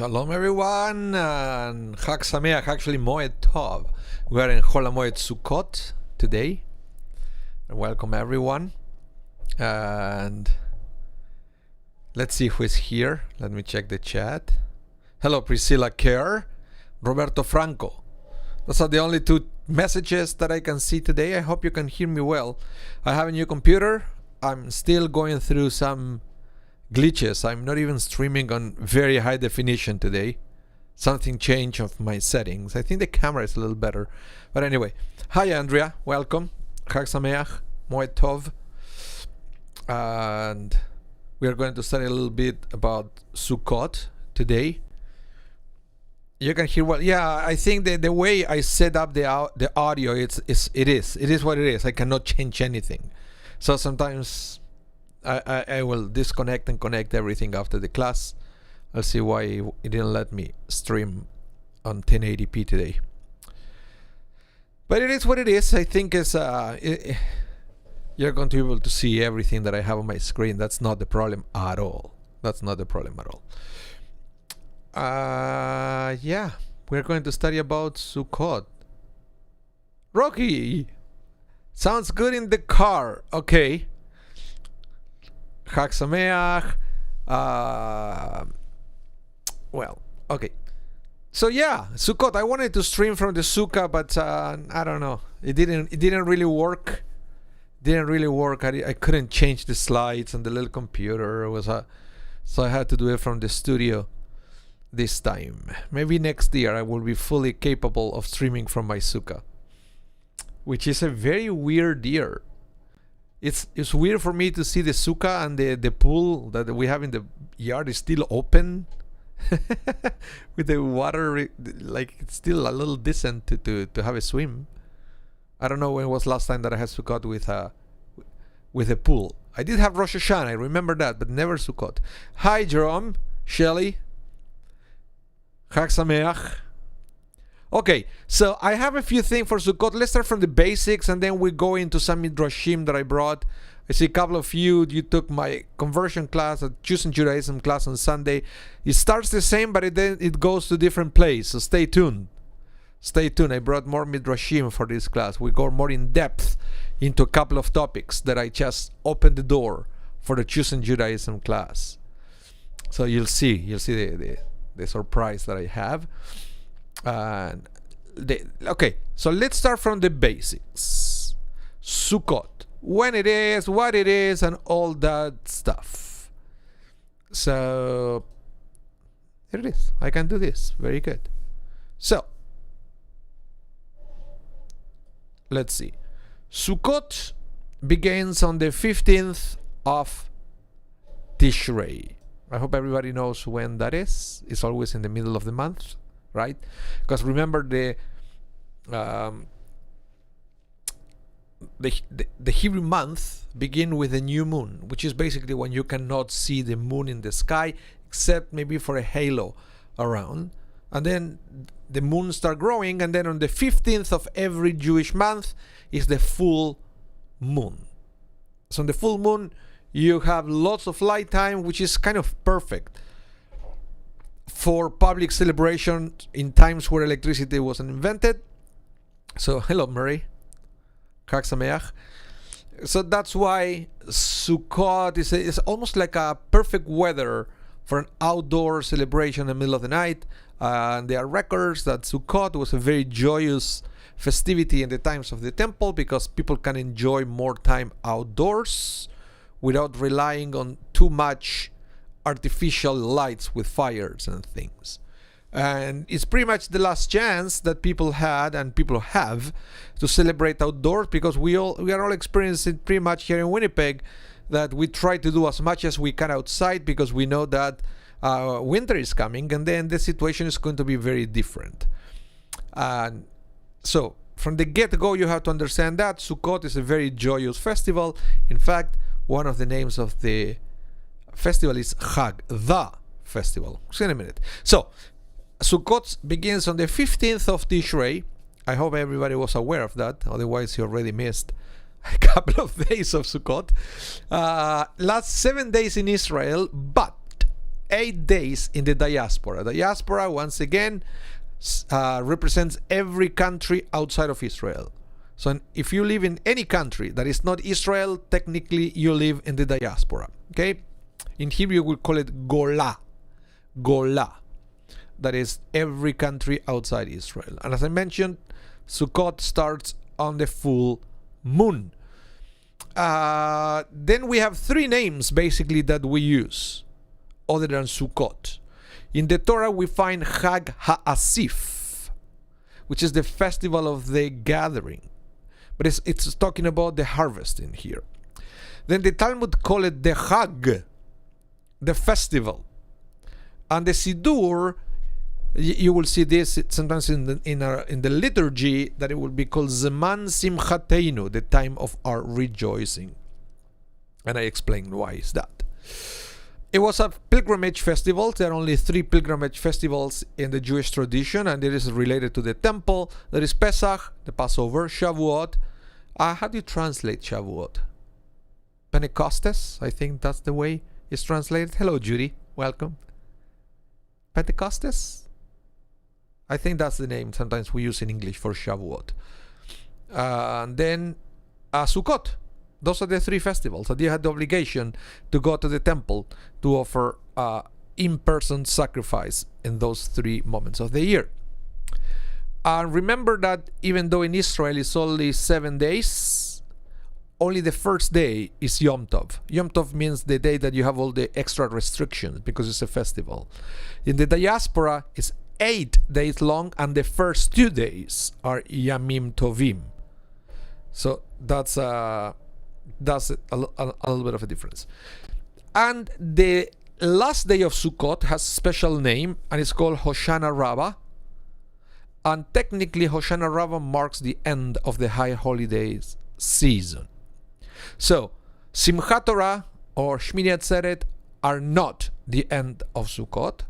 Shalom everyone, and Chag Sameach, actually Moed Tov. We are in Chol HaMoed Sukkot today. Welcome everyone. And let's see who is here. Let me check the chat. Hello Priscilla Kerr, Roberto Franco. Those are the only two messages that I can see today. I hope you can hear me well. I have a new computer. I'm still going through some glitches. I'm not even streaming on very high definition today. Something changed of my settings. I think the camera is a little better. But anyway, hi Andrea, welcome. Chag Sameach, Moed Tov. And we are going to study a little bit about Sukkot today. You can hear well. Yeah, I think the way I set up the audio, it is what it is. I cannot change anything. So sometimes I will disconnect and connect everything after the class. I'll see why it didn't let me stream on 1080p today. But it is what it is. I think it's you're going to be able to see everything that I have on my screen. That's not the problem at all. Yeah, we're going to study about Sukkot. Rocky, sounds good in the car. Okay. Chag Sameach. Well, okay. So yeah, Sukkot. I wanted to stream from the Sukkah, but I don't know. It didn't really work. I couldn't change the slides on the little computer. So I had to do it from the studio this time. Maybe next year I will be fully capable of streaming from my Sukkah, which is a very weird year. It's weird for me to see the sukkah and the pool that we have in the yard is still open with the water, like it's still a little decent to have a swim. I don't know when was last time that I had Sukkot with a pool. I did have Rosh Hashanah, I remember that, but never Sukkot. Hi Jerome, Shelly, Chag Sameach. Okay, so I have a few things for Sukkot. Let's start from the basics and then we go into some midrashim that I brought. I see a couple of you took my conversion class, a Choosing Judaism class on Sunday. It starts the same, but then it goes to different place. So stay tuned. I brought more midrashim for this class. We go more in depth into a couple of topics that I just opened the door for the Choosing Judaism class. So you'll see the surprise that I have. Okay, so let's start from the basics. Sukkot, when it is, what it is, and all that stuff. So here it is. I can do this. Very good. So let's see. Sukkot begins on the 15th of Tishrei. I hope everybody knows when that is. It's always in the middle of the month, right? Because remember the Hebrew month begin with a new moon, which is basically when you cannot see the moon in the sky except maybe for a halo around, and then the moon start growing, and then on the 15th of every Jewish month is the full moon. So on the full moon you have lots of light time, which is kind of perfect for public celebration in times where electricity wasn't invented. So hello Murray, Chag Sameach. So that's why Sukkot is almost like a perfect weather for an outdoor celebration in the middle of the night. And there are records that Sukkot was a very joyous festivity in the times of the temple because people can enjoy more time outdoors without relying on too much artificial lights with fires and things. And it's pretty much the last chance that people had and people have to celebrate outdoors, because we are all experiencing pretty much here in Winnipeg that we try to do as much as we can outside because we know that winter is coming, and then the situation is going to be very different. And so from the get-go you have to understand that Sukkot is a very joyous festival. In fact, one of the names of the festival is Chag, the festival. See in a minute. So Sukkot begins on the 15th of Tishrei. I hope everybody was aware of that, otherwise you already missed a couple of days of Sukkot. Last 7 days in Israel, but 8 days in the diaspora. Diaspora, once again, represents every country outside of Israel. So if you live in any country that is not Israel, technically you live in the diaspora. Okay? In Hebrew we call it Gola. Gola. That is every country outside Israel. And as I mentioned, Sukkot starts on the full moon. Then we have 3 names basically that we use other than Sukkot. In the Torah we find Chag HaAsif, which is the festival of the gathering. But it's talking about the harvest in here. Then the Talmud call it the Chag, the festival. And the Siddur, you will see this sometimes in the liturgy, that it will be called Zeman Simchateinu, the time of our rejoicing. And I explained why is that. It was a pilgrimage festival. There are only 3 pilgrimage festivals in the Jewish tradition, and it is related to the temple. There is Pesach, the Passover, Shavuot. How do you translate Shavuot? Pentecostes, I think that's the way it's translated. Hello, Judy. Welcome. Pentecostes? I think that's the name sometimes we use in English for Shavuot. And then Sukkot. Those are the 3 festivals. So you had the obligation to go to the temple to offer in-person sacrifice in those 3 moments of the year. Remember that even though in Israel it's only 7 days, only the first day is Yom Tov. Yom Tov means the day that you have all the extra restrictions because it's a festival. In the diaspora, it's 8 days long, and the first 2 days are Yamim Tovim. So that's a little bit of a difference. And the last day of Sukkot has a special name, and it's called Hoshana Rabbah. And technically, Hoshana Rabbah marks the end of the high holidays season. So, Simchat Torah or Shmini Atzeret are not the end of Sukkot.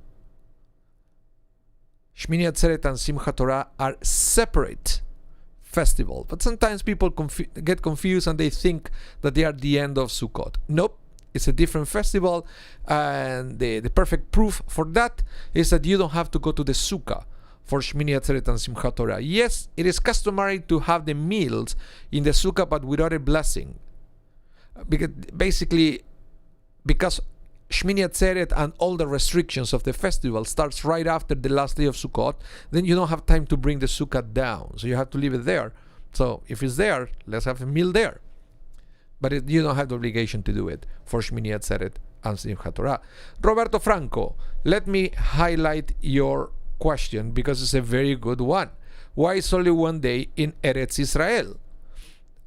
Shmini Atzeret and Simchat Torah are separate festival, but sometimes people get confused and they think that they are the end of Sukkot. Nope, it's a different festival, and the perfect proof for that is that you don't have to go to the Sukkah for Shmini Atzeret and Simchat Torah. Yes, it is customary to have the meals in the Sukkah, but without a blessing, because Shmini Atzeret and all the restrictions of the festival starts right after the last day of Sukkot, then you don't have time to bring the Sukkah down. So you have to leave it there. So if it's there, let's have a meal there. But you don't have the obligation to do it for Shmini Atzeret and Simchat Torah. Roberto Franco, let me highlight your question because it's a very good one. Why is only 1 day in Eretz Israel?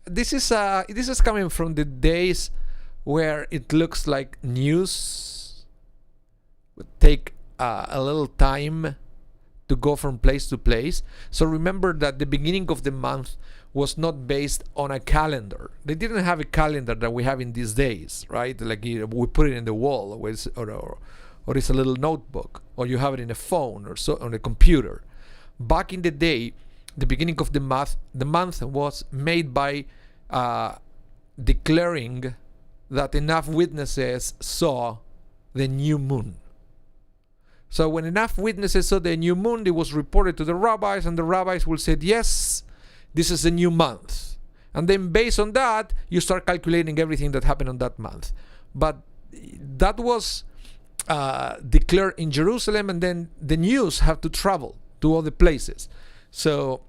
This is coming from the days where it looks like news would take a little time to go from place to place. So remember that the beginning of the month was not based on a calendar. They didn't have a calendar that we have in these days, right? Like we put it in the wall, or it's a little notebook, or you have it in a phone or so on a computer. Back in the day, the beginning of the month was made by declaring that enough witnesses saw the new moon. So when enough witnesses saw the new moon, it was reported to the rabbis, and the rabbis will say, yes, this is a new month. And then based on that, you start calculating everything that happened on that month. But that was declared in Jerusalem, and then the news have to travel to other places. So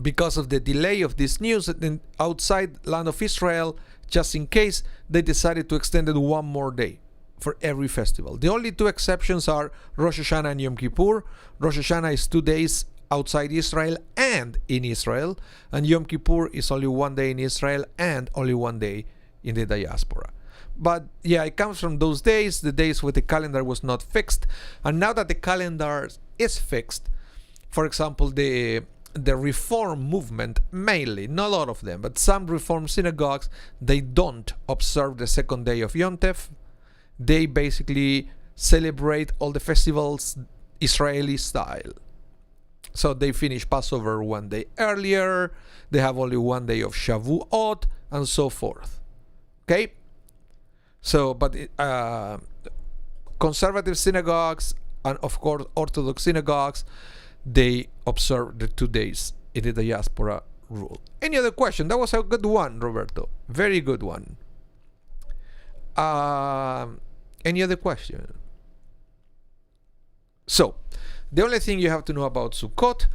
because of the delay of this news, then outside land of Israel, just in case, they decided to extend it 1 more day for every festival. The only 2 exceptions are Rosh Hashanah and Yom Kippur. Rosh Hashanah is 2 days outside Israel and in Israel, and Yom Kippur is only 1 day in Israel and only 1 day in the diaspora. But yeah, it comes from those days, the days where the calendar was not fixed. And now that the calendar is fixed, for example, the Reform movement, mainly, not all of them, but some Reform synagogues, they don't observe the second day of Yom Tov. They basically celebrate all the festivals Israeli style. So they finish Passover 1 day earlier, they have only 1 day of Shavuot, and so forth. Okay? So, but conservative synagogues and of course Orthodox synagogues, they observe the 2 days in the diaspora rule. Any other question? That was a good one, Roberto. Very good one. Any other question? So, the only thing you have to know about Sukkot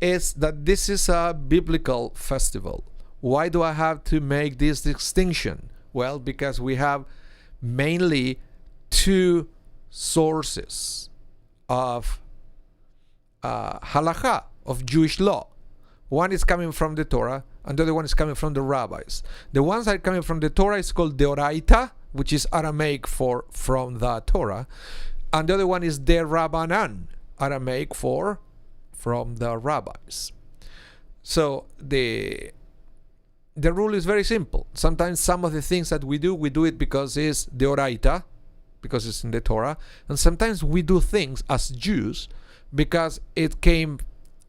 is that this is a biblical festival. Why do I have to make this distinction? Well, because we have mainly 2 sources of halakha, of Jewish law. One is coming from the Torah, and the other one is coming from the rabbis. The ones that are coming from the Torah is called Deoraita, which is Aramaic for from the Torah, and the other one is De Rabbanan, Aramaic for from the rabbis. So the rule is very simple. Sometimes some of the things that we do it because it's Deoraita, because it's in the Torah, and sometimes we do things as Jews because it came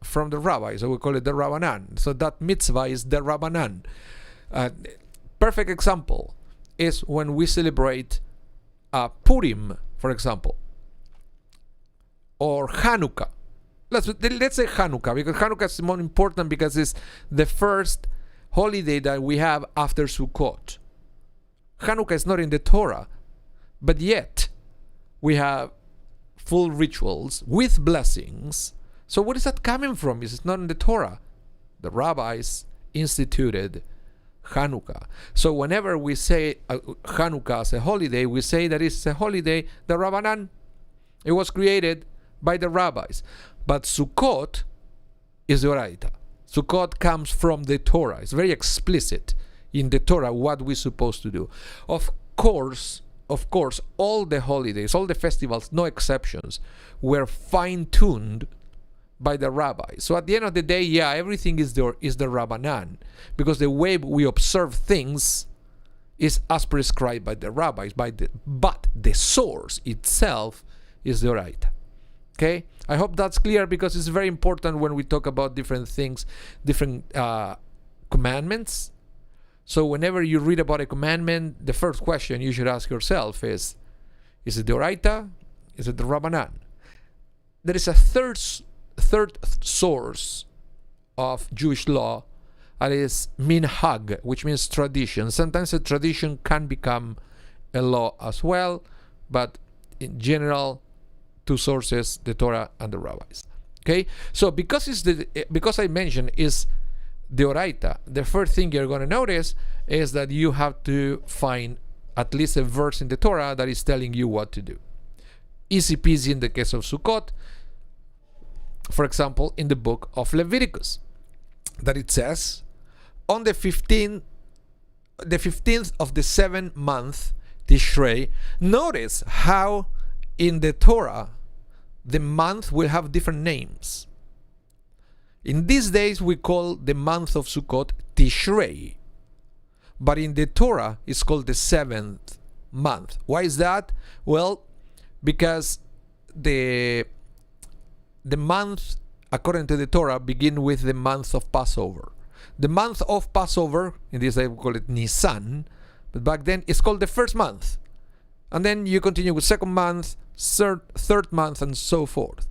from the rabbi, so we call it the Rabbanan. So that mitzvah is the Rabbanan. Perfect example is when we celebrate Purim, for example, or Hanukkah. Let's say Hanukkah, because Hanukkah is more important because it's the first holiday that we have after Sukkot. Hanukkah is not in the Torah, but yet we have full rituals with blessings. So what is that coming from? It's not in the Torah. The rabbis instituted Hanukkah. So whenever we say Hanukkah as a holiday, we say that it's a holiday, the Rabbanan. It was created by the rabbis. But Sukkot is the Oraita. Sukkot comes from the Torah. It's very explicit in the Torah what we're supposed to do. Of course, all the holidays, all the festivals, no exceptions, were fine-tuned by the rabbis. So at the end of the day, yeah, everything is the Rabbanan, because the way we observe things is as prescribed by the rabbis, but the source itself is the Oraita. Okay? I hope that's clear, because it's very important when we talk about different things, different commandments. So whenever you read about a commandment, the first question you should ask yourself is it the Oraita? Is it the Rabbanan? There is a third source of Jewish law, that is minhag, which means tradition. Sometimes a tradition can become a law as well, but in general, 2 sources, the Torah and the rabbis. Okay, so because I mentioned is the Oraita, the first thing you're going to notice is that you have to find at least a verse in the Torah that is telling you what to do. Easy peasy in the case of Sukkot. For example, in the book of Leviticus, that it says, on the 15th of the 7th month, Tishrei. Notice how in the Torah, the month will have different names. In these days, we call the month of Sukkot Tishrei. But in the Torah, it's called the 7th month. Why is that? Well, because the month, according to the Torah, begin with the month of Passover. The month of Passover, in this day we call it Nisan, but back then it's called the first month. And then you continue with second month, third month, and so forth.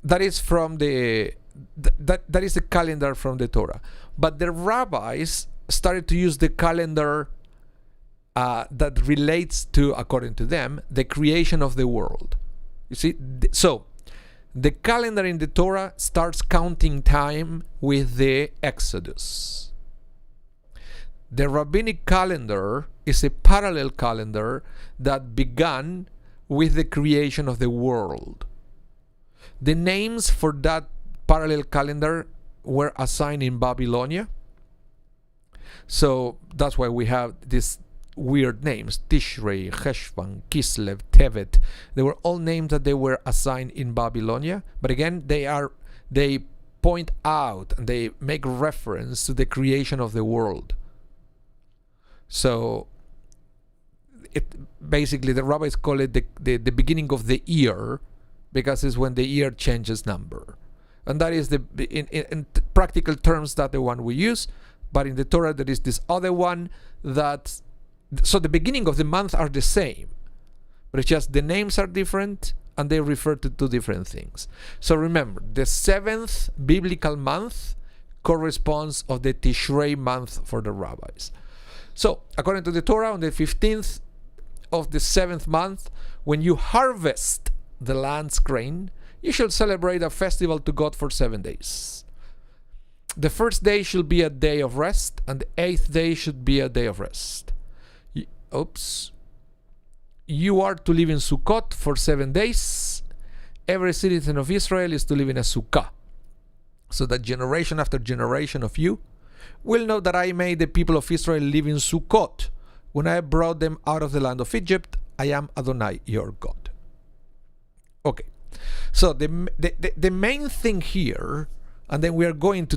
That is from that is the calendar from the Torah. But the rabbis started to use the calendar that relates to, according to them, the creation of the world. You see, so the calendar in the Torah starts counting time with the Exodus. The rabbinic calendar is a parallel calendar that began with the creation of the world. The names for that parallel calendar were assigned in Babylonia. So that's why we have these weird names: Tishrei, Cheshvan, Kislev, Tevet. They were all names that they were assigned in Babylonia. But again, they point out and they make reference to the creation of the world. So basically the rabbis call it the beginning of the year, because it's when the year changes number. And that is in practical terms, that the one we use. But in the Torah there is this other one that, so the beginning of the month are the same, but it's just the names are different and they refer to two different things. So remember, the 7th biblical month corresponds of the Tishrei month for the rabbis. So according to the Torah, on the 15th of the 7th month, when you harvest the land's grain, you shall celebrate a festival to God for 7 days. The first day should be a day of rest, and the 8th day should be a day of rest. You are to live in Sukkot for 7 days. Every citizen of Israel is to live in a sukkah, so that generation after generation of you will know that I made the people of Israel live in Sukkot when I brought them out of the land of Egypt. I am Adonai, your God. Okay, so the main thing here, and then we are going to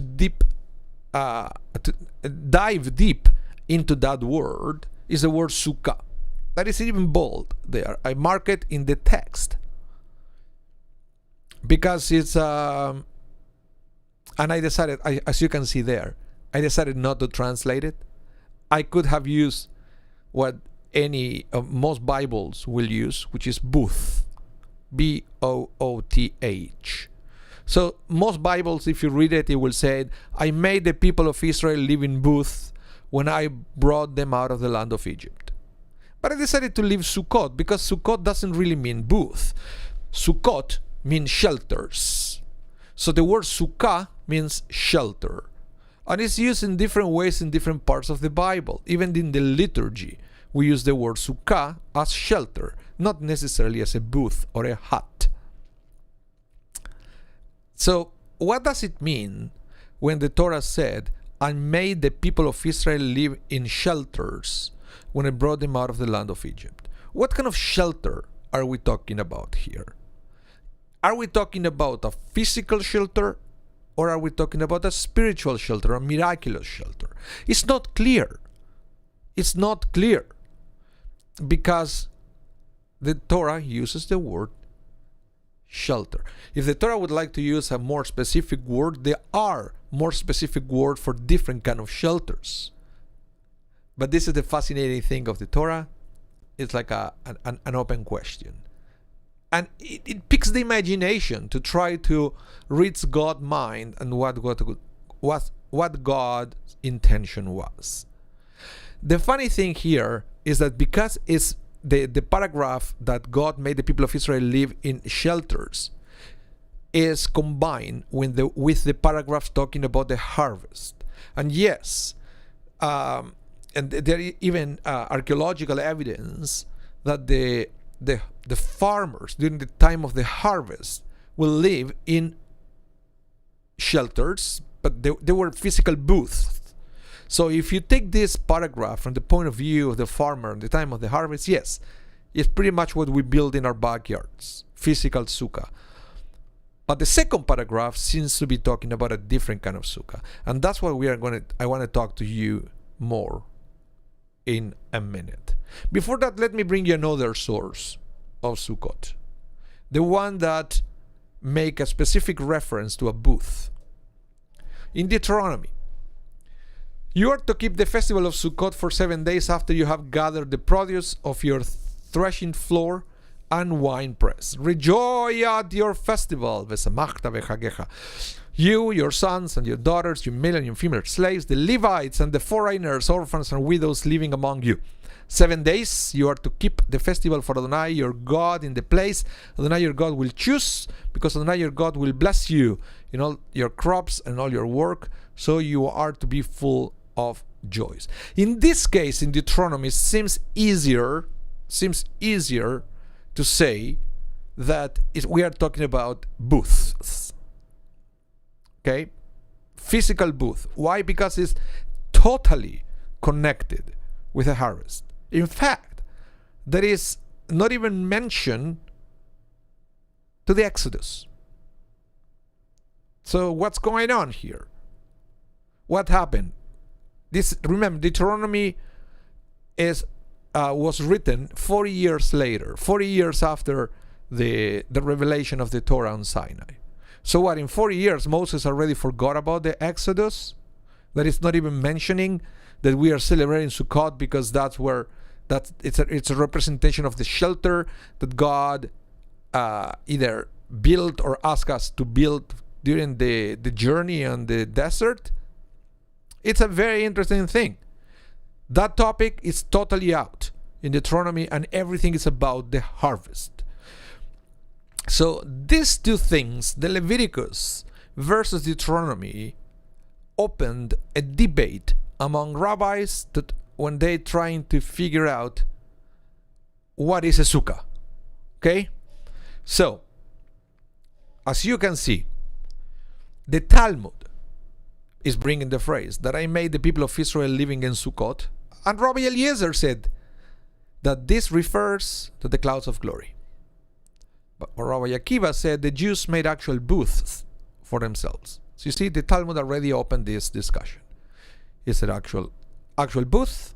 dive deep into that word, is the word sukkah. That is even bold there. I mark it in the text because it's and I decided, as you can see there, I decided not to translate it. I could have used what most Bibles will use, which is booth, B-O-O-T-H. So most Bibles, if you read it, it will say, I made the people of Israel live in booths when I brought them out of the land of Egypt. But I decided to leave Sukkot because Sukkot doesn't really mean booth. Sukkot means shelters. So the word sukkah means shelter. And it's used in different ways in different parts of the Bible. Even in the liturgy, we use the word sukkah as shelter, not necessarily as a booth or a hut. So what does it mean when the Torah said, I made the people of Israel live in shelters when I brought them out of the land of Egypt? What kind of shelter are we talking about here? Are we talking about a physical shelter, or are we talking about a spiritual shelter, a miraculous shelter? It's not clear. It's not clear because the Torah uses the word shelter. If the Torah would like to use a more specific word, there are more specific words for different kind of shelters. But this is the fascinating thing of the Torah. It's like an open question. And it picks the imagination to try to read God's mind and what God's intention was. The funny thing here is that because it's the paragraph that God made the people of Israel live in shelters is combined with the paragraphs talking about the harvest. And yes, and there is even archaeological evidence that the farmers during the time of the harvest will live in shelters, but they were physical booths. So if you take this paragraph from the point of view of the farmer at the time of the harvest, yes, it's pretty much what we build in our backyards, physical sukkah. But the second paragraph seems to be talking about a different kind of sukkah. And that's what I want to talk to you more in a minute. Before that, let me bring you another source of Sukkot. The one that make a specific reference to a booth. In Deuteronomy, you are to keep the festival of Sukkot for 7 days after you have gathered the produce of your threshing floor and wine press. Rejoice at your festival. You, your sons and your daughters, your male and your female slaves, the Levites and the foreigners, orphans and widows living among you. 7 days you are to keep the festival for Adonai your God in the place Adonai your God will choose, because Adonai your God will bless you in all your crops and all your work, so you are to be full of joys. In this case, in Deuteronomy, it seems easier to say that we are talking about booths. Okay? Physical booth. Why? Because it's totally connected with a harvest. In fact, there is not even mention to the Exodus. So what's going on here? What happened? Remember, Deuteronomy was written 40 years later, 40 years after the revelation of the Torah on Sinai. So what, in 40 years, Moses already forgot about the Exodus? That is not even mentioning that we are celebrating Sukkot because that's where It's a representation of the shelter that God either built or asked us to build during the journey on the desert. It's a very interesting thing. That topic is totally out in Deuteronomy, and everything is about the harvest. So these two things, the Leviticus versus Deuteronomy, opened a debate among rabbis that when they trying to figure out what is a sukkah. Okay? So, as you can see, the Talmud is bringing the phrase that I made the people of Israel living in Sukkot, and Rabbi Eliezer said that this refers to the clouds of glory. But Rabbi Akiva said the Jews made actual booths for themselves. So you see, the Talmud already opened this discussion. Is it actual booth,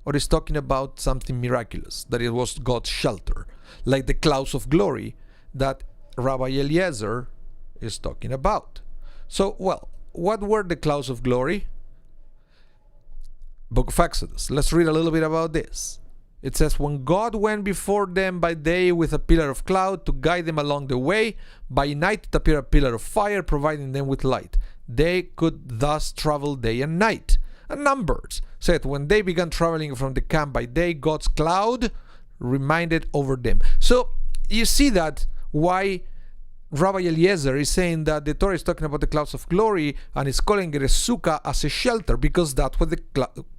or is talking about something miraculous, that it was God's shelter, like the clouds of glory that Rabbi Eliezer is talking about? So, well, what were the clouds of glory? Book of Exodus. Let's read a little bit about this. It says, when God went before them by day with a pillar of cloud to guide them along the way, by night it appeared a pillar of fire, providing them with light. They could thus travel day and night. And Numbers said, when they began traveling from the camp by day, God's cloud reminded over them. So you see that why Rabbi Eliezer is saying that the Torah is talking about the clouds of glory and is calling it a sukkah as a shelter, because that's what the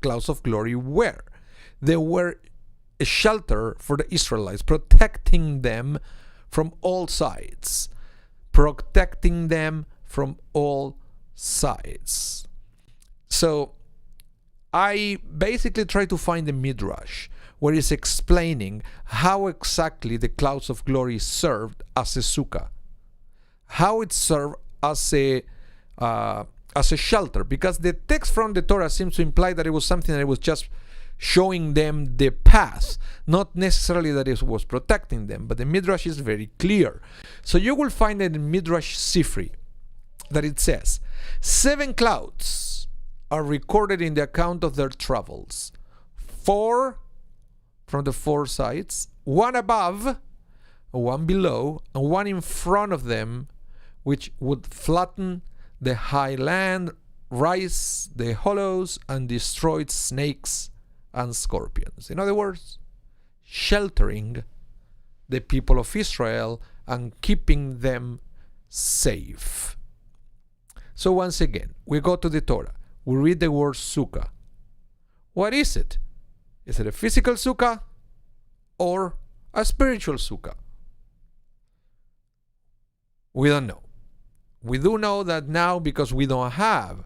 clouds of glory were. They were a shelter for the Israelites, protecting them from all sides. Protecting them from all sides. So I basically try to find the Midrash where it's explaining how exactly the clouds of glory served as a sukkah, how it served as a shelter, because the text from the Torah seems to imply that it was something that it was just showing them the path, not necessarily that it was protecting them, but the Midrash is very clear. So you will find in Midrash Sifri that it says, 7 clouds are recorded in the account of their travels. 4 from the 4 sides, 1 above, 1 below, and 1 in front of them, which would flatten the high land, rise the hollows, and destroy snakes and scorpions. In other words, sheltering the people of Israel and keeping them safe. So once again, we go to the Torah. We read the word sukkah. What is it? Is it a physical sukkah or a spiritual sukkah? We don't know. We do know that now, because we don't have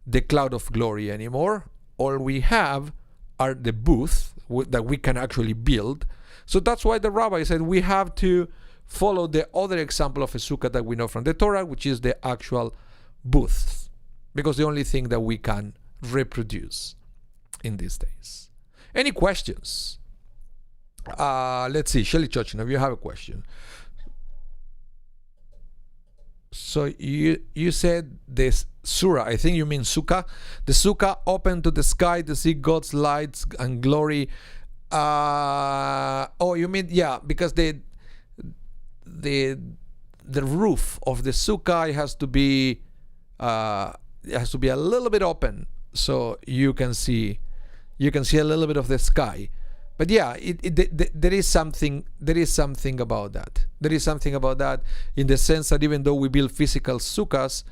the cloud of glory anymore, all we have are the booths that we can actually build. So that's why the rabbi said we have to follow the other example of a sukkah that we know from the Torah, which is the actual booths, because the only thing that we can reproduce in these days. Any questions? Let's see. Shelly Chochin, if you have a question. So you said this surah, I think you mean sukkah. The sukkah open to the sky to see God's lights and glory. Oh, you mean, yeah, because the roof of the sukkah has to be a little bit open, so you can see a little bit of the sky. But yeah, there is something about that. There is something about that in the sense that even though we build physical sukkahs,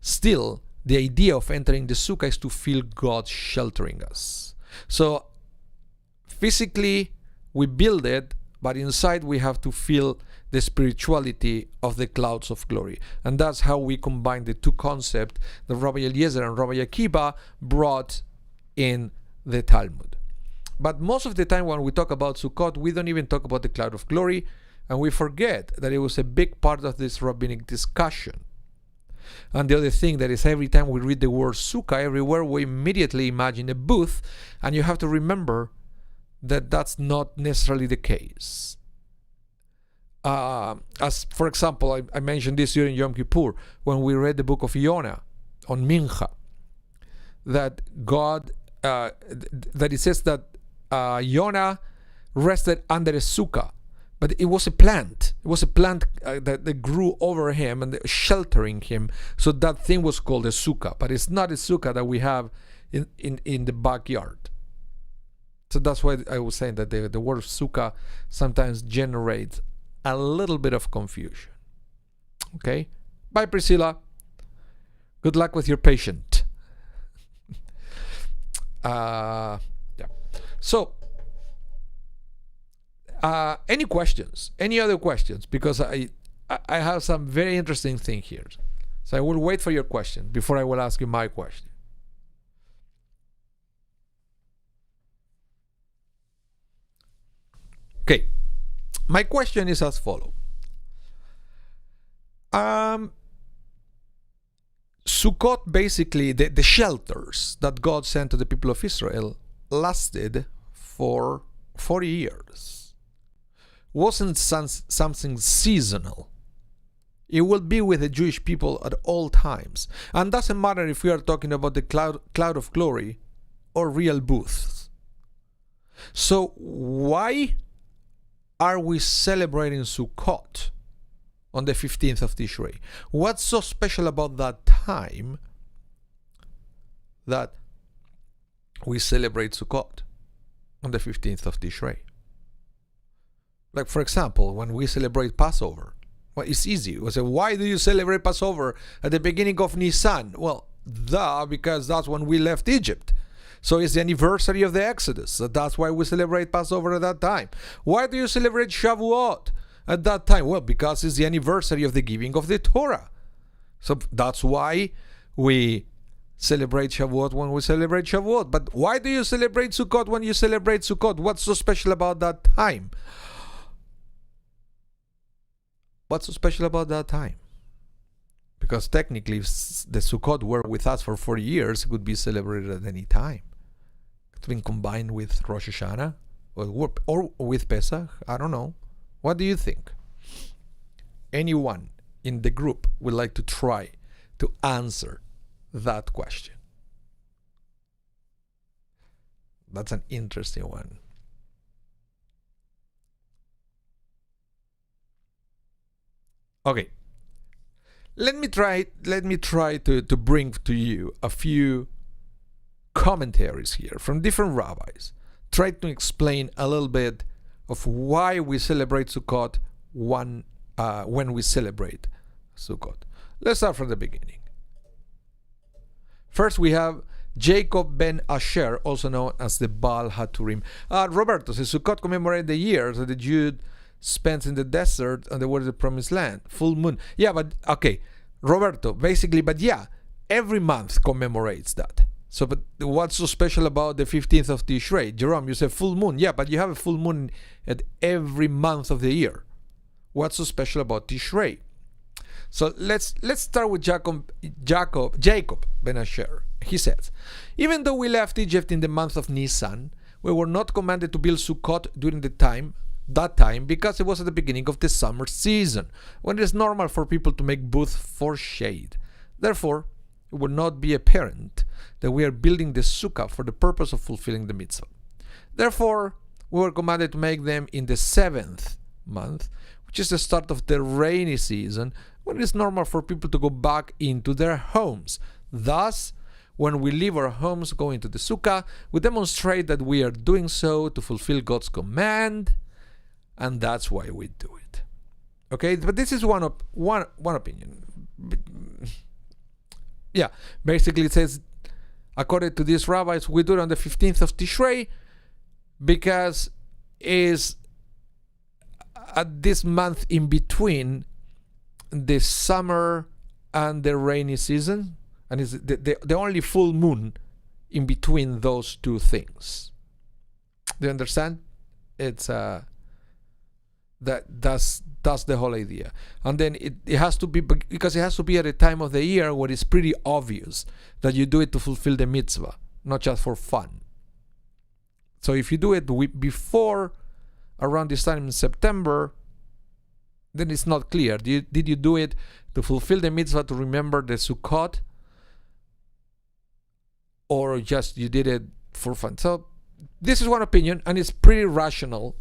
still the idea of entering the sukkah is to feel God sheltering us. So physically we build it, but inside we have to feel the spirituality of the clouds of glory. And that's how we combine the two concepts that Rabbi Eliezer and Rabbi Akiva brought in the Talmud. But most of the time when we talk about Sukkot, we don't even talk about the cloud of glory, and we forget that it was a big part of this rabbinic discussion. And the other thing that is, every time we read the word sukkah, everywhere we immediately imagine a booth, and you have to remember that that's not necessarily the case. As for example, I mentioned this during Yom Kippur, when we read the book of Yonah on Mincha, that God, that it says that Jonah rested under a sukkah, but it was a plant. It was a plant that grew over him and sheltering him. So that thing was called a sukkah, but it's not a sukkah that we have in the backyard. So that's why I was saying that the word sukkah sometimes generates a little bit of confusion. Okay? Bye, Priscilla. Good luck with your patient. Yeah. So, any questions? Any other questions? Because I have some very interesting thing here. So I will wait for your question before I will ask you my question. Okay. My question is as follows. Sukkot, basically, the shelters that God sent to the people of Israel lasted for 40 years. Wasn't something seasonal. It will be with the Jewish people at all times. And doesn't matter if we are talking about the cloud of glory or real booths. So why are we celebrating Sukkot on the 15th of Tishrei? What's so special about that time that we celebrate Sukkot on the 15th of Tishrei? Like, for example, when we celebrate Passover, well, it's easy. We say, why do you celebrate Passover at the beginning of Nisan? Well, because that's when we left Egypt. So it's the anniversary of the Exodus. So that's why we celebrate Passover at that time. Why do you celebrate Shavuot at that time? Well, because it's the anniversary of the giving of the Torah. So that's why we celebrate Shavuot when we celebrate Shavuot. But why do you celebrate Sukkot when you celebrate Sukkot? What's so special about that time? What's so special about that time? Because technically, if the Sukkot were with us for 40 years, it could be celebrated at any time. It's been combined with Rosh Hashanah or with Pesach. I don't know. What do you think? Anyone in the group would like to try to answer that question? That's an interesting one. Okay. Let me try to bring to you a few commentaries here from different rabbis. Try to explain a little bit of why we celebrate Sukkot when we celebrate Sukkot. Let's start from the beginning. First, we have Jacob ben Asher, also known as the Baal HaTurim. Roberto says Sukkot commemorates the years that the Jew spent in the desert and the word of the promised land. Full moon. Yeah, but okay, Roberto, basically, but yeah, every month commemorates that. So, but what's so special about the 15th of Tishrei? Jerome, you said full moon. Yeah, but you have a full moon at every month of the year. What's so special about Tishrei? So let's start with Jacob ben Asher. He says, even though we left Egypt in the month of Nisan, we were not commanded to build Sukkot during that time because it was at the beginning of the summer season, when it is normal for people to make booths for shade. Therefore, it would not be apparent that we are building the sukkah for the purpose of fulfilling the mitzvah. Therefore, we were commanded to make them in the 7th month, which is the start of the rainy season, when it is normal for people to go back into their homes. Thus, when we leave our homes going to the sukkah, we demonstrate that we are doing so to fulfill God's command, and that's why we do it. Okay, but this is one opinion. Yeah, basically it says, according to these rabbis, we do it on the 15th of Tishrei because is at this month in between the summer and the rainy season, and it's the only full moon in between those two things. Do you understand? It's that's the whole idea. And then it has to be, because it has to be at a time of the year where it's pretty obvious that you do it to fulfill the mitzvah, not just for fun. So if you do it before around this time in September, then it's not clear. Did you do it to fulfill the mitzvah, to remember the Sukkot, or just you did it for fun? So this is one opinion, and it's pretty rational.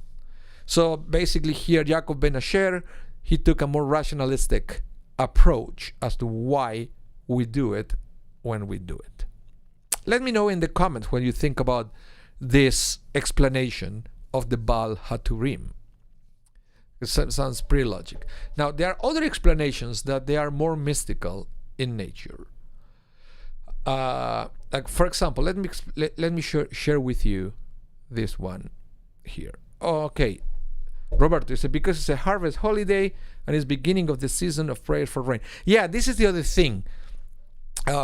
So basically here, Yaakov ben Asher, he took a more rationalistic approach as to why we do it when we do it. Let me know in the comments what you think about this explanation of the Baal HaTurim. It sounds pretty logical. Now, there are other explanations that they are more mystical in nature. Like, for example, let me share with you this one here. Okay, Roberto, you said because it's a harvest holiday and it's beginning of the season of prayer for rain. Yeah, this is the other thing.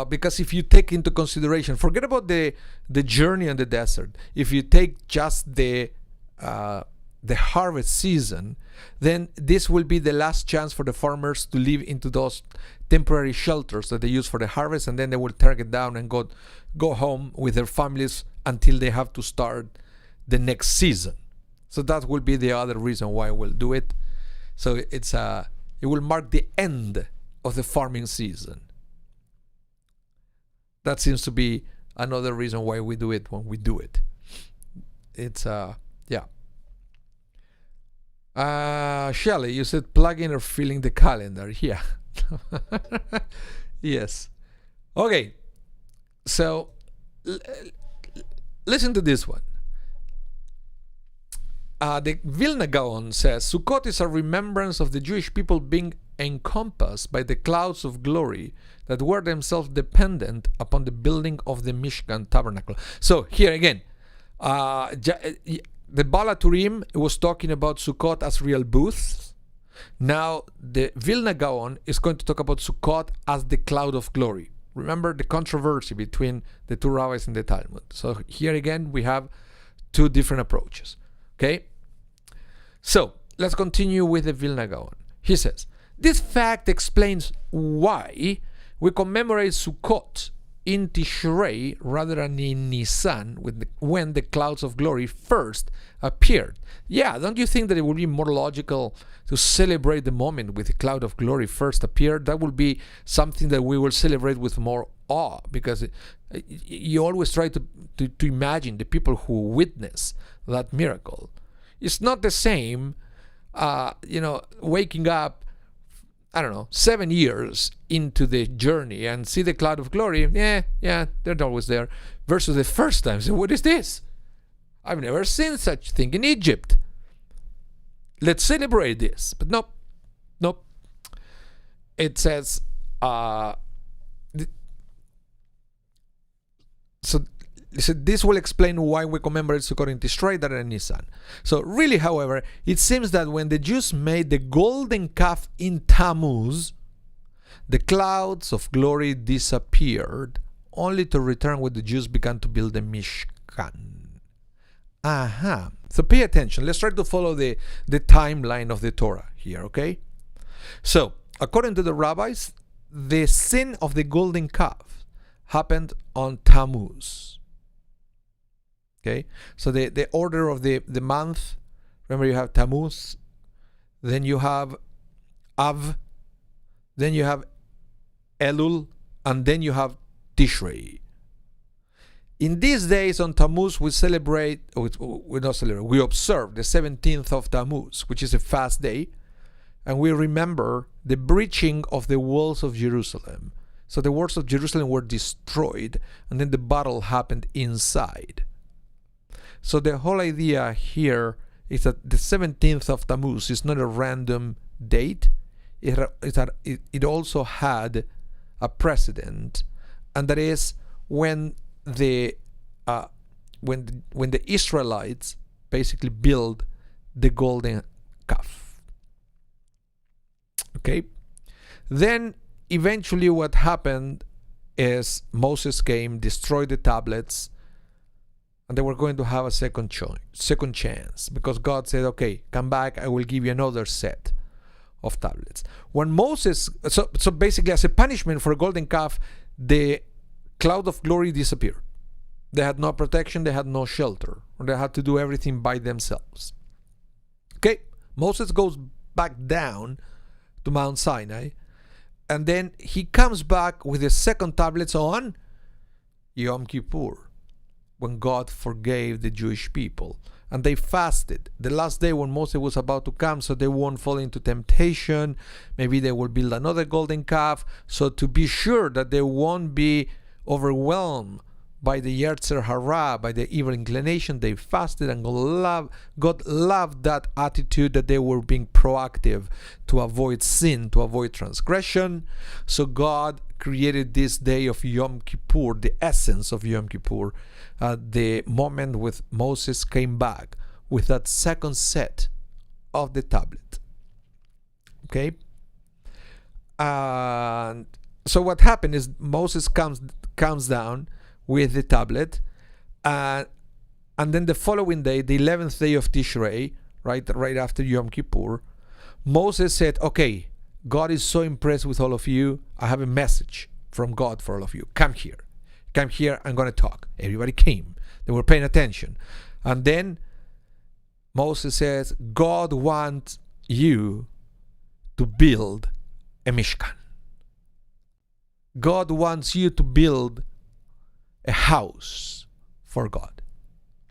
Because if you take into consideration, forget about the journey in the desert. If you take just the harvest season, then this will be the last chance for the farmers to live into those temporary shelters that they use for the harvest, and then they will tear it down and go home with their families until they have to start the next season. So that will be the other reason why we'll do it. So it will mark the end of the farming season. That seems to be another reason why we do it when we do it. It's yeah. Shelley, you said plug-in or filling the calendar. Yeah. Yes. Okay. So listen to this one. The Vilna Gaon says Sukkot is a remembrance of the Jewish people being encompassed by the clouds of glory that were themselves dependent upon the building of the Mishkan tabernacle. So here again, the Baal HaTurim was talking about Sukkot as real booths. Now the Vilna Gaon is going to talk about Sukkot as the cloud of glory. Remember the controversy between the two rabbis in the Talmud. So here again we have two different approaches. Okay? So let's continue with the Vilna Gaon. He says, this fact explains why we commemorate Sukkot in Tishrei rather than in Nisan when the clouds of glory first appeared. Yeah, don't you think that it would be more logical to celebrate the moment with the cloud of glory first appeared? That would be something that we will celebrate with more awe, because you always try to imagine the people who witness that miracle. It's not the same, waking up, 7 years into the journey and see the cloud of glory. Yeah, they're always there. Versus the first time, so what is this? I've never seen such thing in Egypt. Let's celebrate this. But nope. It says, so this will explain why we commemorate Sukkot in Tishrei rather than Nisan. So really, however, it seems that when the Jews made the golden calf in Tammuz, the clouds of glory disappeared, only to return when the Jews began to build the Mishkan. So pay attention. Let's try to follow the timeline of the Torah here, okay? So, according to the rabbis, the sin of the golden calf happened on Tammuz. Okay, so the order of the month, remember you have Tammuz, then you have Av, then you have Elul, and then you have Tishrei. In these days on Tammuz, we observe the 17th of Tammuz, which is a fast day, and we remember the breaching of the walls of Jerusalem. So the walls of Jerusalem were destroyed, and then the battle happened inside. So the whole idea here is that the 17th of Tammuz is not a random date. It also had a precedent, and that is when the Israelites basically build the golden calf. Okay, then eventually what happened is Moses came, destroyed the tablets, and they were going to have a second chance, because God said, okay, come back, I will give you another set of tablets. When Moses, so basically as a punishment for a golden calf, the cloud of glory disappeared. They had no protection, they had no shelter, or they had to do everything by themselves. Okay, Moses goes back down to Mount Sinai, and then he comes back with the second tablets on Yom Kippur. when God forgave the Jewish people. And they fasted the last day when Moses was about to come, so they won't fall into temptation. Maybe they will build another golden calf. So to be sure that they won't be overwhelmed by the Yetzer Hara, by the evil inclination, they fasted, and God loved that attitude, that they were being proactive to avoid sin, to avoid transgression. So God created this day of Yom Kippur, the essence of Yom Kippur, the moment when Moses came back with that second set of the tablet. Okay? And so what happened is Moses comes down with the tablet, and then the following day, the 11th day of Tishrei, right after Yom Kippur, Moses said, okay, God is so impressed with all of you. I have a message from God for all of you. Come here, I'm going to talk. Everybody came. They were paying attention. And then Moses says, God wants you to build a Mishkan. God wants you to build a house for God.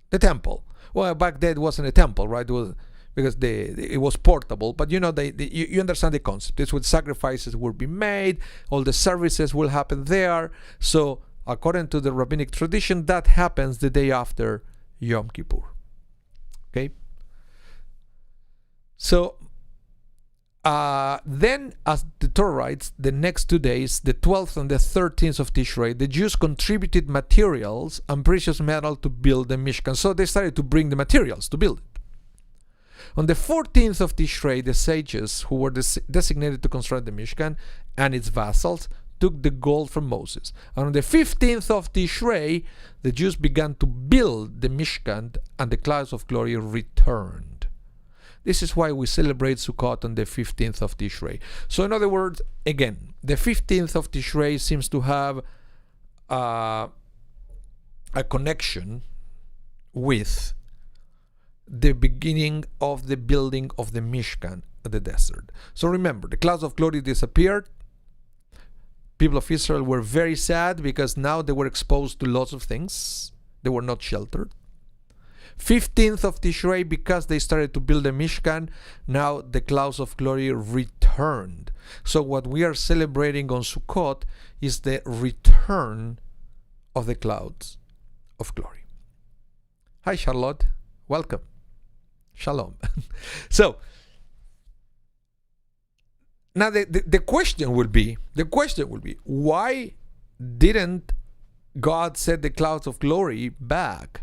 The temple. Well, back then it wasn't a temple, right? It was because it was portable. But you understand the concept. It's when sacrifices will be made, all the services will happen there. So according to the rabbinic tradition, that happens the day after Yom Kippur. Okay? So then, as the Torah writes, the next 2 days, the 12th and the 13th of Tishrei, the Jews contributed materials and precious metal to build the Mishkan. So they started to bring the materials to build it. On the 14th of Tishrei, the sages who were designated to construct the Mishkan and its vassals took the gold from Moses. And on the 15th of Tishrei, the Jews began to build the Mishkan, and the clouds of glory returned. This is why we celebrate Sukkot on the 15th of Tishrei. So in other words, again, the 15th of Tishrei seems to have a connection with the beginning of the building of the Mishkan at the desert. So remember, the clouds of glory disappeared. People of Israel were very sad because now they were exposed to lots of things. They were not sheltered. 15th of Tishrei, because they started to build a Mishkan, now the clouds of glory returned. So what we are celebrating on Sukkot is the return of the clouds of glory. Hi Charlotte, welcome. Shalom. So now the question will be, why didn't God set the clouds of glory back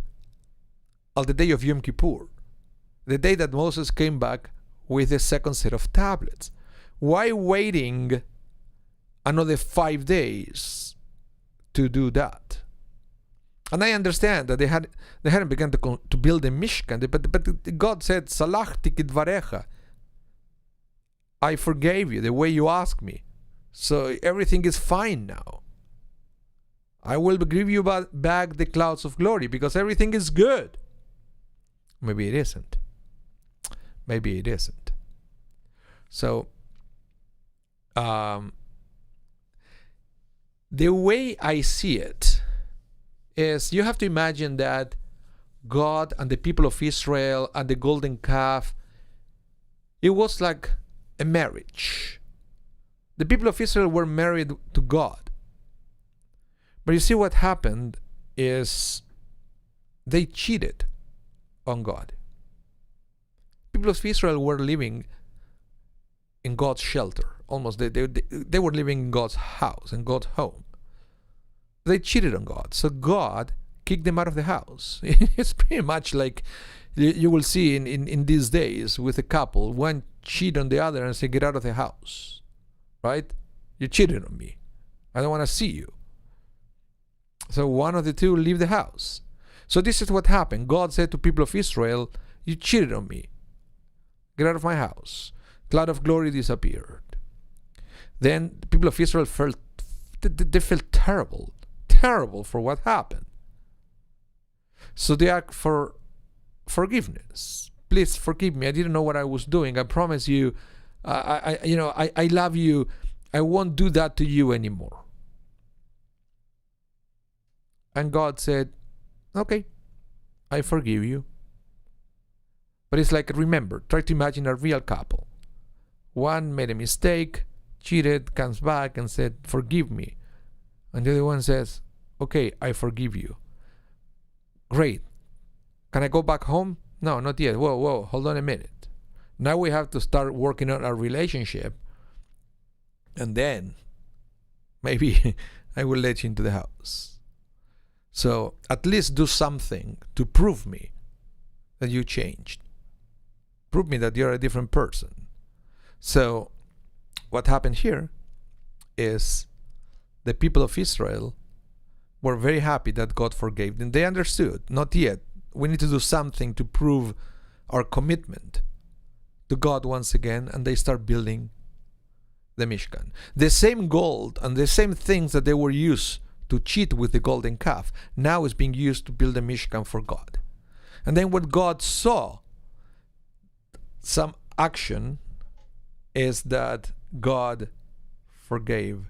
on the day of Yom Kippur, the day that Moses came back with the second set of tablets? Why waiting another 5 days to do that? And I understand that they hadn't begun to build a Mishkan, but God said, "Salachti kidvarecha." I forgave you the way you asked me, so everything is fine now. I will give you back the clouds of glory because everything is good. Maybe it isn't. Maybe it isn't. So, the way I see it is, you have to imagine that God and the people of Israel and the golden calf, it was like a marriage. The people of Israel were married to God. But you see what happened is they cheated on God. People of Israel were living in God's shelter. Almost they were living in God's house, in God's home. They cheated on God. So God kicked them out of the house. It's pretty much like you will see in these days with a couple. One cheat on the other and say, get out of the house. Right? You cheated on me. I don't want to see you. So one of the two leave the house. So this is what happened. God said to people of Israel, you cheated on me. Get out of my house. Cloud of glory disappeared. Then the people of Israel felt terrible for what happened. So they asked for forgiveness. Please forgive me. I didn't know what I was doing. I promise you, I love you. I won't do that to you anymore. And God said, Okay, I forgive you. But it's like, remember, try to imagine a real couple. One made a mistake, cheated, comes back and said, forgive me. And the other one says, okay, I forgive you. Great. Can I go back home? No, not yet. Whoa, hold on a minute. Now we have to start working on our relationship. And then maybe I will let you into the house. So at least do something to prove me that you changed. Prove me that you're a different person. So what happened here is the people of Israel were very happy that God forgave them. They understood, not yet. We need to do something to prove our commitment to God once again, and they start building the Mishkan. The same gold and the same things that they were used to cheat with the golden calf now is being used to build a Mishkan for God. And then what God saw, some action, is that God forgave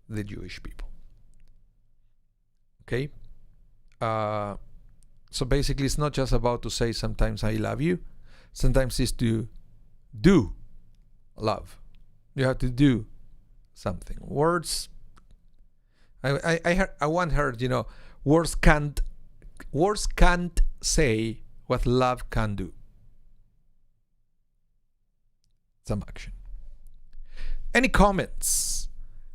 the Jewish people. Okay? So basically it's not just about to say sometimes I love you. Sometimes it's to do love. You have to do something. Words, I once heard, words can't say what love can do. Some action. Any comments?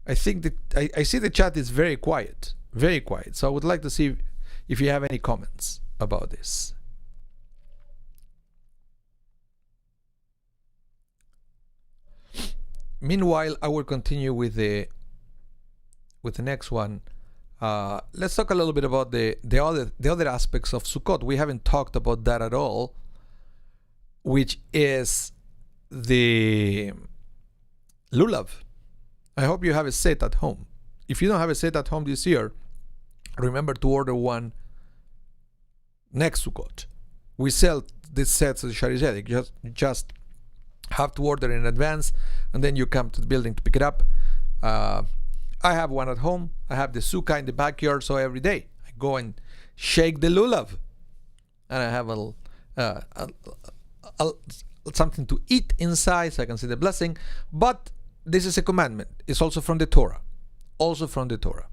I think that I see the chat is very quiet. Very quiet. So I would like to see if you have any comments about this. Meanwhile, I will continue with the next one. Let's talk a little bit about the other aspects of Sukkot. We haven't talked about that at all, which is the lulav. I hope you have a set at home. If you don't have a set at home this year, remember to order one next Sukkot. We sell these sets at Shaarey Zedek. Just have to order in advance, and then you come to the building to pick it up. I have one at home. I have the sukkah in the backyard, so every day I go and shake the lulav, and I have something to eat inside, so I can see the blessing. But this is a commandment. It's also from the Torah. Also from the Torah.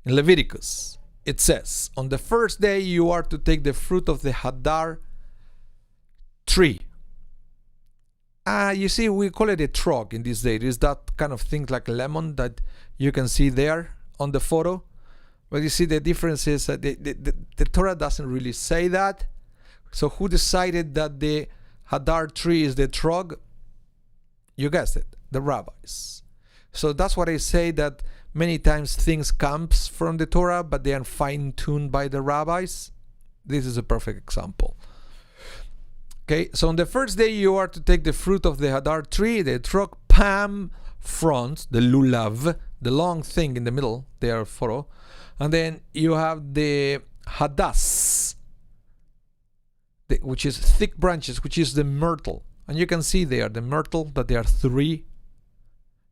In Leviticus, it says, on the first day you are to take the fruit of the hadar tree. You see, we call it a trog in this day. It is that kind of thing like lemon that you can see there on the photo. But you see the difference is that the Torah doesn't really say that. So who decided that the hadar tree is the trog? You guessed it, the rabbis. So that's what I say, that many times things comes from the Torah, but they are fine-tuned by the rabbis. This is a perfect example. Okay, so on the first day you are to take the fruit of the hadar tree, the trog palm front, the lulav, the long thing in the middle, there photo, and then you have the hadas, which is thick branches, which is the myrtle, and you can see there the myrtle, that there are three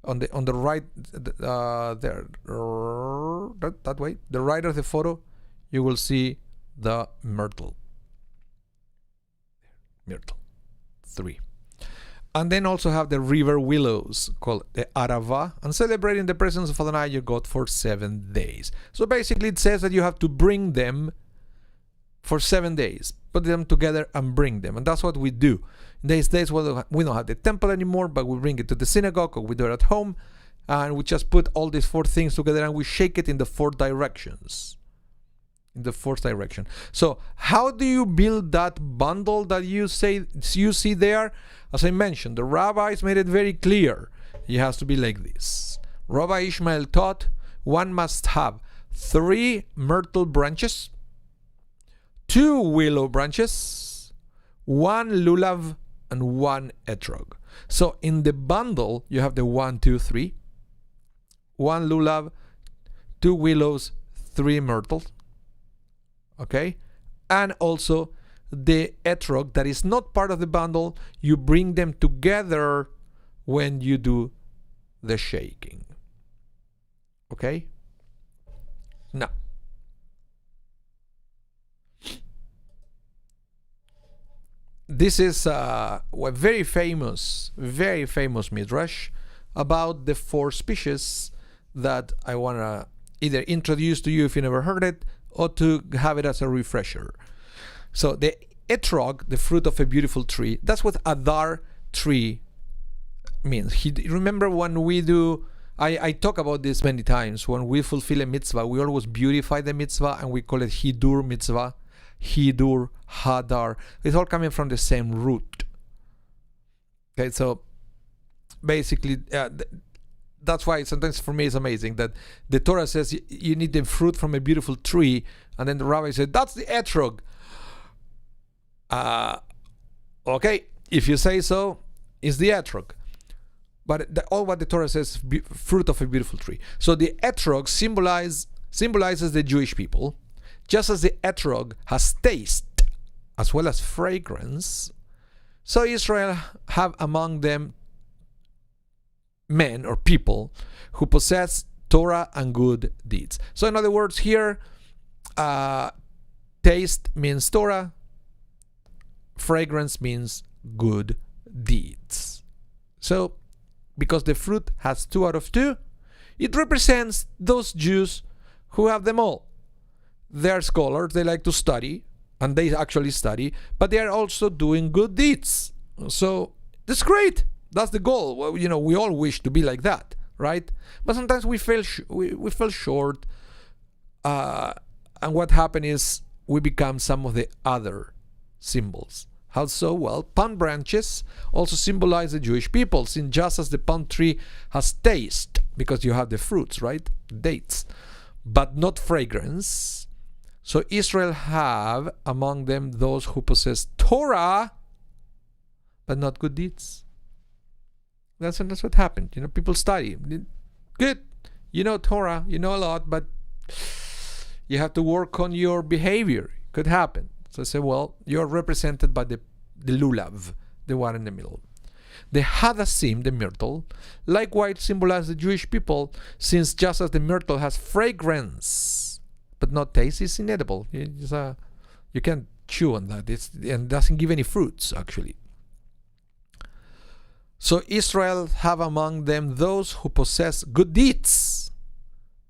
on the right, there, that way, the right of the photo, you will see the myrtle. Myrtle, 3. And then also have the river willows called the arava, and celebrating the presence of Adonai your God for 7 days. So basically it says that you have to bring them for 7 days, put them together and bring them, and that's what we do. In these days we don't have the temple anymore, but we bring it to the synagogue, or we do it at home, and we just put all these 4 things together and we shake it in the 4 directions. In the 4th direction. So how do you build that bundle that you see there? As I mentioned, the rabbis made it very clear. It has to be like this. Rabbi Ishmael taught one must have 3 myrtle branches, 2 willow branches, 1 lulav, and 1 etrog. So in the bundle you have the 1, 2, 3, 1 lulav, 2 willows, 3 myrtles. Okay, and also the etrog that is not part of the bundle, you bring them together when you do the shaking. Okay, now this is a very famous midrash about the 4 species that I want to either introduce to you if you never heard it, or to have it as a refresher. So the etrog, the fruit of a beautiful tree, that's what Adar tree means. Remember when we do, I talk about this many times, when we fulfill a mitzvah, we always beautify the mitzvah and we call it Hidur mitzvah, Hidur, Hadar. It's all coming from the same root. Okay, so basically, that's why sometimes for me it's amazing that the Torah says you need the fruit from a beautiful tree, and then the rabbi said, that's the etrog. Okay, if you say so, it's the etrog. But all what the Torah says, fruit of a beautiful tree. So the etrog symbolizes the Jewish people, just as the etrog has taste as well as fragrance. So Israel have among them men or people who possess Torah and good deeds. So in other words, here, taste means Torah, fragrance means good deeds. So because the fruit has 2 out of 2, it represents those Jews who have them all. They are scholars, they like to study, and they actually study, but they are also doing good deeds. So that's great. That's the goal. Well, we all wish to be like that, right? But sometimes we fell short, and what happened is we become some of the other symbols. How so? Well, palm branches also symbolize the Jewish people, since just as the palm tree has taste, because you have the fruits, right? Dates, but not fragrance. So Israel have among them those who possess Torah, but not good deeds. That's what happened. People study. Good. Torah, a lot, but you have to work on your behavior. Could happen. So I say, well, you're represented by the lulav, the one in the middle. The hadassim, the myrtle, likewise symbolize the Jewish people, since just as the myrtle has fragrance but not taste, it's inedible. You can't chew on that. And doesn't give any fruits, actually. So Israel have among them those who possess good deeds,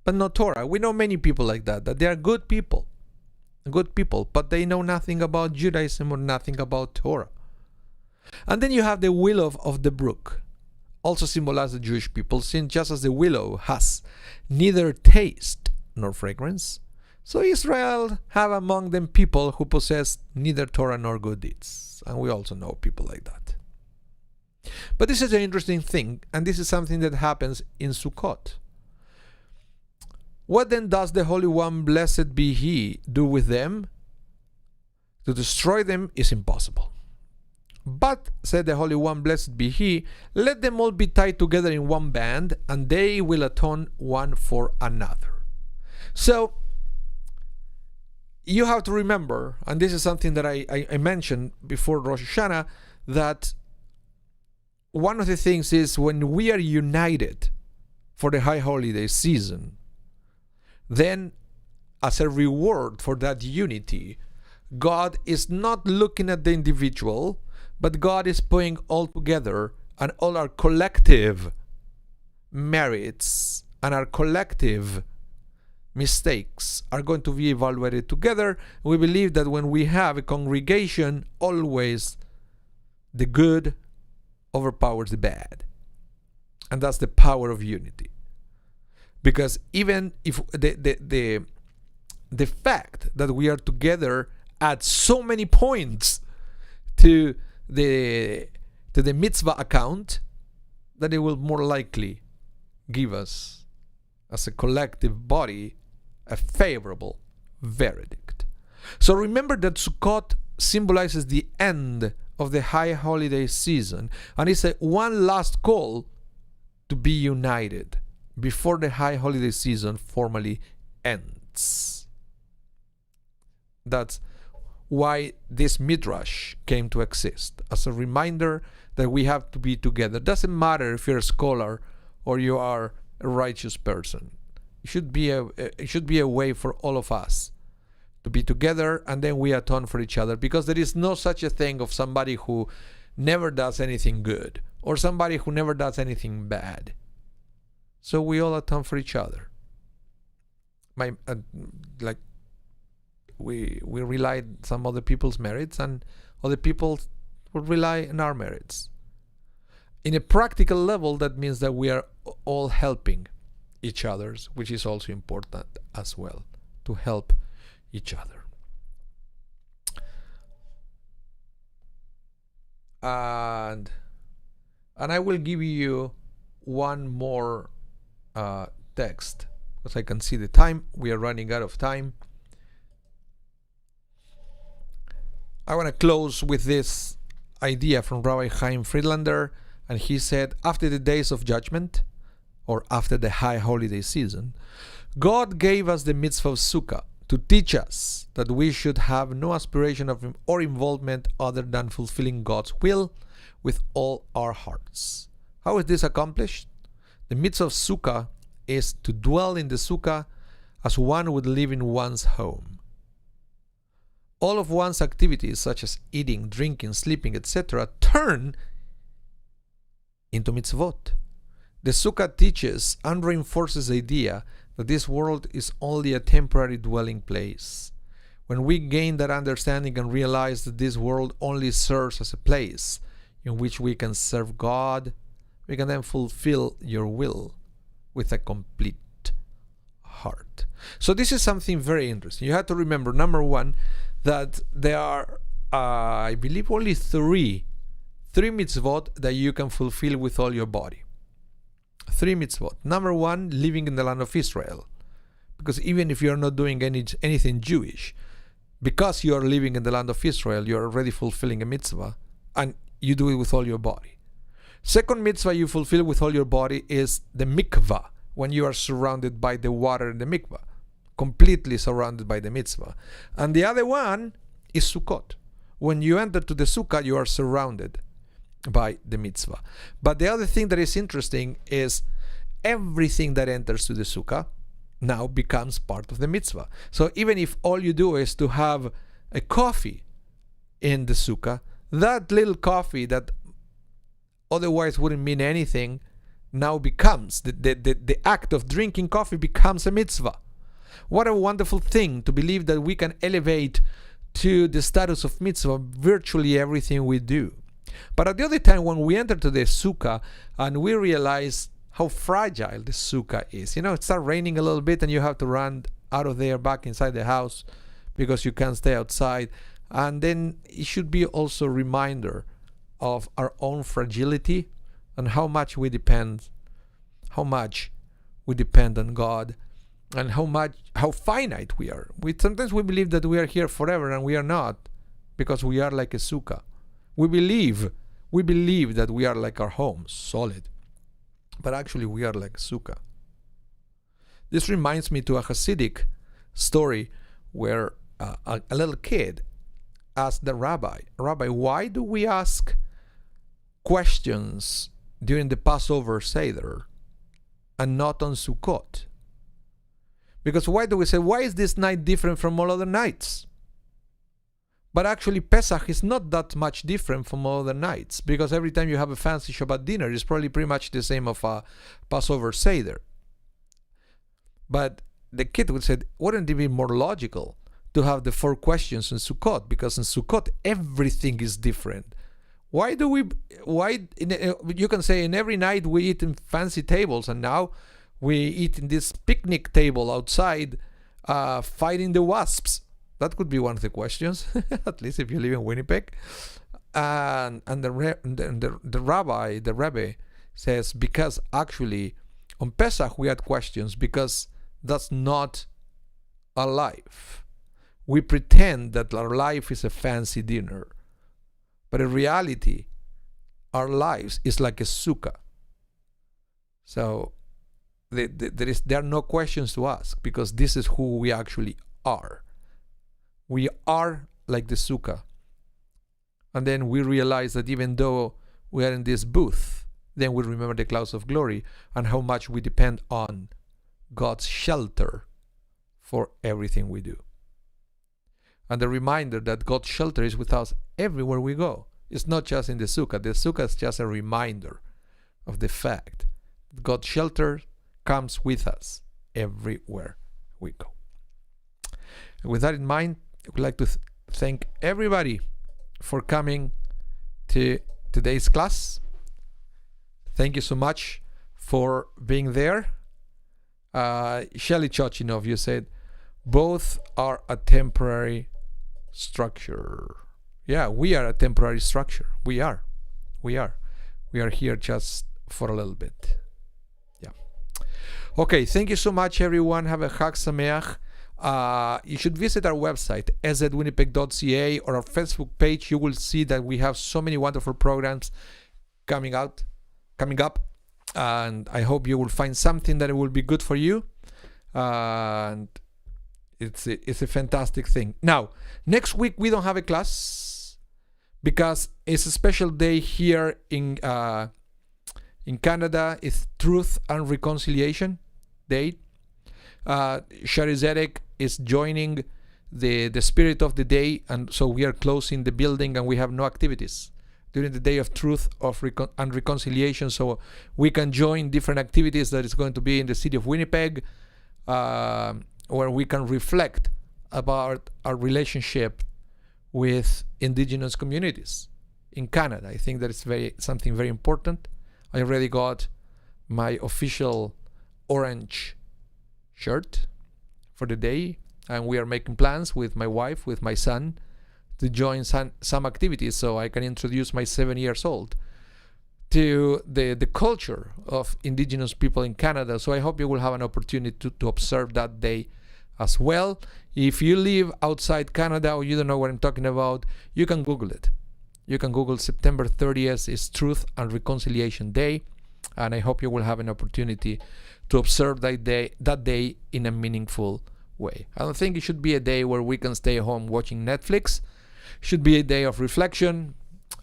but not Torah. We know many people like that they are good people, but they know nothing about Judaism or nothing about Torah. And then you have the willow of the brook, also symbolize the Jewish people, since just as the willow has neither taste nor fragrance, so Israel have among them people who possess neither Torah nor good deeds. And we also know people like that. But this is an interesting thing, and this is something that happens in Sukkot. What then does the Holy One, blessed be He, do with them? To destroy them is impossible. But, said the Holy One, blessed be He, let them all be tied together in one band, and they will atone one for another. So, you have to remember, and this is something that I mentioned before Rosh Hashanah, that one of the things is when we are united for the high holiday season, then as a reward for that unity, God is not looking at the individual, but God is putting all together, and all our collective merits and our collective mistakes are going to be evaluated together. We believe that when we have a congregation, always the good overpowers the bad. And that's the power of unity. Because even if the fact that we are together adds so many points to the mitzvah account, that it will more likely give us, as a collective body, a favorable verdict. So remember that Sukkot symbolizes the end of the high holiday season, and it's a one last call to be united before the high holiday season formally ends. That's why this midrash came to exist, as a reminder that we have to be together. Doesn't matter if you're a scholar or you are a righteous person. It should be a way for all of us to be together, and then we atone for each other, because there is no such a thing of somebody who never does anything good or somebody who never does anything bad. So we all atone for each other. We rely on some other people's merits, and other people will rely on our merits. In a practical level, that means that we are all helping each other, which is also important as well, to help each other. And I will give you one more text, because I can see the time. We are running out of time. I want to close with this idea from Rabbi Chaim Friedlander, and he said, after the days of judgment, or after the high holiday season, God gave us the mitzvah of Sukkah to teach us that we should have no aspiration of or involvement other than fulfilling God's will with all our hearts. How is this accomplished? The mitzvah of Sukkah is to dwell in the Sukkah as one would live in one's home. All of one's activities, such as eating, drinking, sleeping, etc., turn into mitzvot. The Sukkah teaches and reinforces the idea that this world is only a temporary dwelling place. When we gain that understanding and realize that this world only serves as a place in which we can serve God, we can then fulfill your will with a complete heart. So this is something very interesting. You have to remember, number one, that there are, I believe, only three mitzvot that you can fulfill with all your body. 3 mitzvot. Number one, living in the land of Israel. Because even if you are not doing anything Jewish, because you are living in the land of Israel, you are already fulfilling a mitzvah, and you do it with all your body. Second mitzvah you fulfill with all your body is the mikvah, when you are surrounded by the water in the mikvah, completely surrounded by the mitzvah. And the other one is Sukkot. When you enter to the sukkah, you are surrounded by the mitzvah. But the other thing that is interesting is everything that enters to the sukkah now becomes part of the mitzvah. So even if all you do is to have a coffee in the sukkah, that little coffee that otherwise wouldn't mean anything now becomes, the act of drinking coffee becomes a mitzvah. What a wonderful thing to believe that we can elevate to the status of mitzvah virtually everything we do. But at the other time, when we enter to the sukkah and we realize how fragile the sukkah is, it starts raining a little bit and you have to run out of there back inside the house because you can't stay outside. And then it should be also a reminder of our own fragility and how much we depend on God, and how finite we are. Sometimes we believe that we are here forever, and we are not, because we are like a sukkah. We believe that we are like our home, solid, but actually we are like a sukkah. This reminds me to a Hasidic story where a little kid asked the rabbi, why do we ask questions during the Passover Seder and not on Sukkot? Because why do we say, why is this night different from all other nights? But actually Pesach is not that much different from all other nights, because every time you have a fancy Shabbat dinner, it's probably pretty much the same of a Passover Seder. But the kid would say, wouldn't it be more logical to have the 4 questions in Sukkot? Because in Sukkot, everything is different. You can say in every night we eat in fancy tables, and now we eat in this picnic table outside, fighting the wasps. That could be one of the questions, at least if you live in Winnipeg. And the Rabbi says, because actually on Pesach we had questions, because that's not our life. We pretend that our life is a fancy dinner, but in reality, our lives is like a sukkah. So there are no questions to ask, because this is who we actually are. We are like the sukkah. And then we realize that even though we are in this booth, then we remember the clouds of glory and how much we depend on God's shelter for everything we do. and the reminder that God's shelter is with us everywhere we go. It's not just in the Sukkah. The Sukkah is just a reminder of the fact that God's shelter comes with us everywhere we go. And with that in mind, I would like to thank everybody for coming to today's class. Thank you so much for being there. Shelly Chochinov, you said, both are a temporary structure. Yeah, we are a temporary structure. We are here just for a little bit. Yeah. Okay, thank you so much, everyone. Have a Chag Sameach. You should visit our website, szwinnipeg.ca, or our Facebook page. You will see that we have so many wonderful programs coming up, and I hope you will find something that will be good for you. And it's a fantastic thing. Now, next week we don't have a class because it's a special day here in Canada. It's Truth and Reconciliation Day. Shaarey Zedek is joining the spirit of the day, and so we are closing the building and we have no activities during the day of truth and reconciliation, so we can join different activities that is going to be in the city of Winnipeg, where we can reflect about our relationship with indigenous communities in Canada. I think that is something very important. I already got my official orange shirt for the day, and we are making plans with my wife, with my son, to join some activities so I can introduce my 7 years old to the culture of indigenous people in Canada. So I hope you will have an opportunity to observe that day as well. If you live outside Canada or you don't know what I'm talking about, you can Google it. You can Google September 30th is Truth and Reconciliation Day, and I hope you will have an opportunity to observe that day in a meaningful way. I don't think it should be a day where we can stay home watching Netflix. It should be a day of reflection,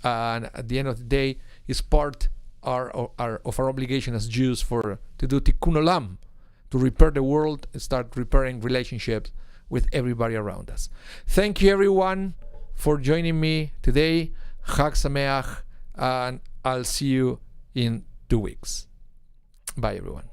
and at the end of the day, it's part of our obligation as Jews to do tikkun olam, to repair the world and start repairing relationships with everybody around us. Thank you, everyone, for joining me today. Chag Sameach, and I'll see you in 2 weeks. Bye, everyone.